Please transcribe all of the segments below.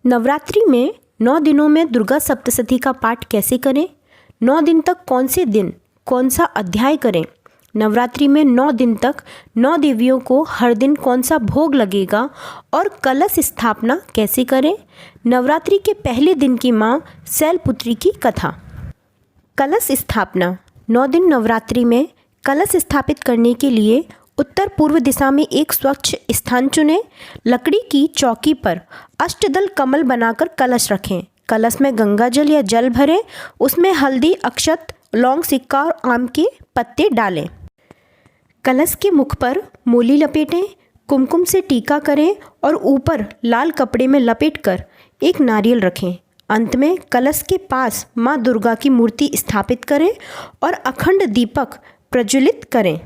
नवरात्रि में 9 दिनों में दुर्गा सप्तशती का पाठ कैसे करें? 9 दिन तक कौन से दिन कौन सा अध्याय करें? नवरात्रि में 9 दिन तक 9 देवियों को हर दिन कौन सा भोग लगेगा और कलश स्थापना कैसे करें? नवरात्रि के पहले दिन की माँ शैलपुत्री की कथा। कलश स्थापना। 9 दिन नवरात्रि में कलश स्थापित करने के लिए उत्तर पूर्व दिशा में एक स्वच्छ स्थान चुनें। लकड़ी की चौकी पर अष्टदल कमल बनाकर कलश रखें। कलश में गंगा जल या जल भरें। उसमें हल्दी, अक्षत, लौंग, सिक्का और आम के पत्ते डालें। कलश के मुख पर मोली लपेटें, कुमकुम से टीका करें और ऊपर लाल कपड़े में लपेटकर एक नारियल रखें। अंत में कलश के पास माँ दुर्गा की मूर्ति स्थापित करें और अखंड दीपक प्रज्वलित करें।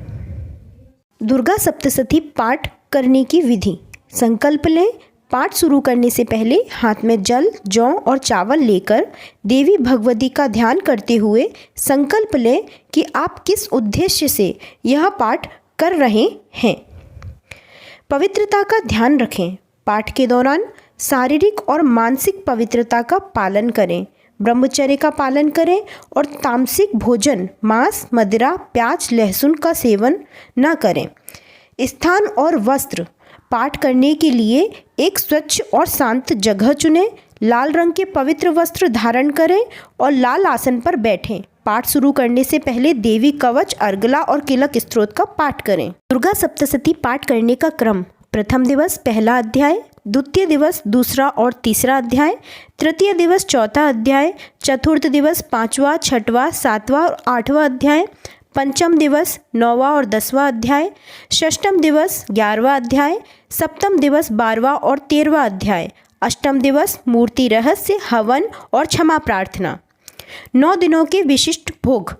दुर्गा सप्तशती पाठ करने की विधि। संकल्प लें। पाठ शुरू करने से पहले हाथ में जल, जौ और चावल लेकर देवी भगवती का ध्यान करते हुए संकल्प लें कि आप किस उद्देश्य से यह पाठ कर रहे हैं। पवित्रता का ध्यान रखें। पाठ के दौरान शारीरिक और मानसिक पवित्रता का पालन करें। ब्रह्मचर्य का पालन करें और तामसिक भोजन, मांस, मदिरा, प्याज, लहसुन का सेवन न करें। स्थान और वस्त्र। पाठ करने के लिए एक स्वच्छ और शांत जगह चुनें। लाल रंग के पवित्र वस्त्र धारण करें और लाल आसन पर बैठें। पाठ शुरू करने से पहले देवी कवच, अर्गला और किलक स्तोत्र का पाठ करें। दुर्गा सप्तशती पाठ करने का क्रम। प्रथम दिवस पहला अध्याय, द्वितीय दिवस दूसरा और तीसरा अध्याय, तृतीय दिवस चौथा अध्याय, चतुर्थ दिवस 5वां, 6वां, 7वां और 8वां अध्याय, पंचम दिवस 9वां और 10वां अध्याय, षष्ठम दिवस 11वां अध्याय, सप्तम दिवस 12वां और 13वां अध्याय, अष्टम दिवस मूर्ति रहस्य, हवन और क्षमा प्रार्थना। 9 दिनों के विशिष्ट भोग।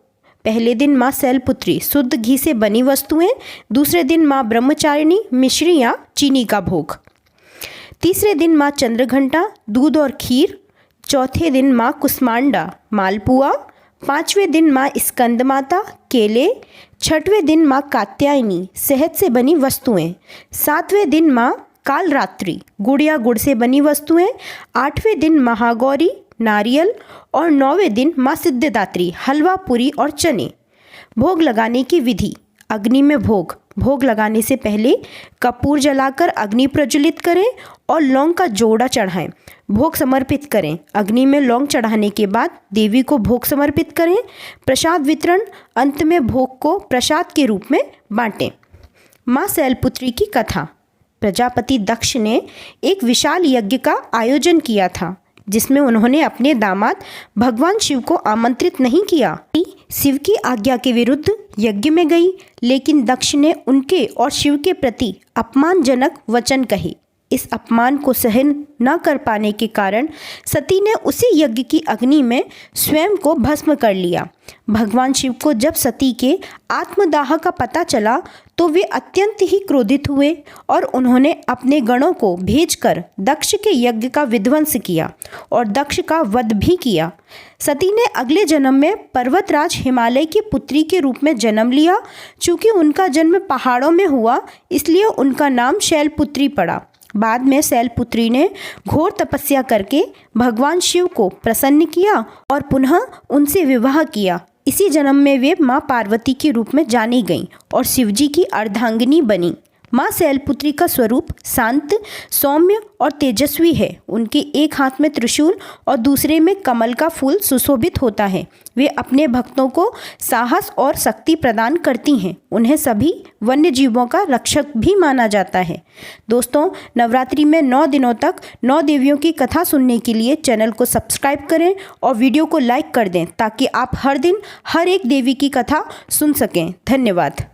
पहले दिन माँ शैलपुत्री शुद्ध घी से बनी वस्तुएं। दूसरे दिन माँ ब्रह्मचारिणी मिश्री या चीनी का भोग। तीसरे दिन माँ चंद्रघंटा दूध और खीर। चौथे दिन माँ कुष्मांडा मालपुआ। पांचवें दिन माँ स्कंद माता केले। छठवें दिन माँ कात्यायनी शहद से बनी वस्तुएं। सातवें दिन माँ कालरात्रि गुड़ या गुड़ से बनी वस्तुएं। आठवें दिन महागौरी नारियल और 9वें दिन माँ सिद्धिदात्री हलवा, पूरी और चने। भोग लगाने की विधि। अग्नि में भोग। भोग लगाने से पहले कपूर जलाकर अग्नि प्रज्वलित करें और लौंग का जोड़ा चढ़ाएं। भोग समर्पित करें। अग्नि में लौंग चढ़ाने के बाद देवी को भोग समर्पित करें। प्रसाद वितरण। अंत में भोग को प्रसाद के रूप में बांटें। माँ शैलपुत्री की कथा। प्रजापति दक्ष ने एक विशाल यज्ञ का आयोजन किया था जिसमें उन्होंने अपने दामाद भगवान शिव को आमंत्रित नहीं किया। शिव की आज्ञा के विरुद्ध यज्ञ में गई, लेकिन दक्ष ने उनके और शिव के प्रति अपमानजनक वचन कहे। इस अपमान को सहन न कर पाने के कारण सती ने उसी यज्ञ की अग्नि में स्वयं को भस्म कर लिया। भगवान शिव को जब सती के आत्मदाह का पता चला तो वे अत्यंत ही क्रोधित हुए और उन्होंने अपने गणों को भेजकर दक्ष के यज्ञ का विध्वंस किया और दक्ष का वध भी किया। सती ने अगले जन्म में पर्वतराज हिमालय की पुत्री के रूप में जन्म लिया। चूँकि उनका जन्म पहाड़ों में हुआ इसलिए उनका नाम शैलपुत्री पड़ा। बाद में शैलपुत्री ने घोर तपस्या करके भगवान शिव को प्रसन्न किया और पुनः उनसे विवाह किया। इसी जन्म में वे माँ पार्वती के रूप में जानी गईं और शिवजी की अर्धांगिनी बनी। माँ शैलपुत्री का स्वरूप शांत, सौम्य और तेजस्वी है। उनके एक हाथ में त्रिशूल और दूसरे में कमल का फूल सुशोभित होता है। वे अपने भक्तों को साहस और शक्ति प्रदान करती हैं। उन्हें सभी वन्य जीवों का रक्षक भी माना जाता है। दोस्तों, नवरात्रि में 9 दिनों तक 9 देवियों की कथा सुनने के लिए चैनल को सब्सक्राइब करें और वीडियो को लाइक कर दें ताकि आप हर दिन हर एक देवी की कथा सुन सकें। धन्यवाद।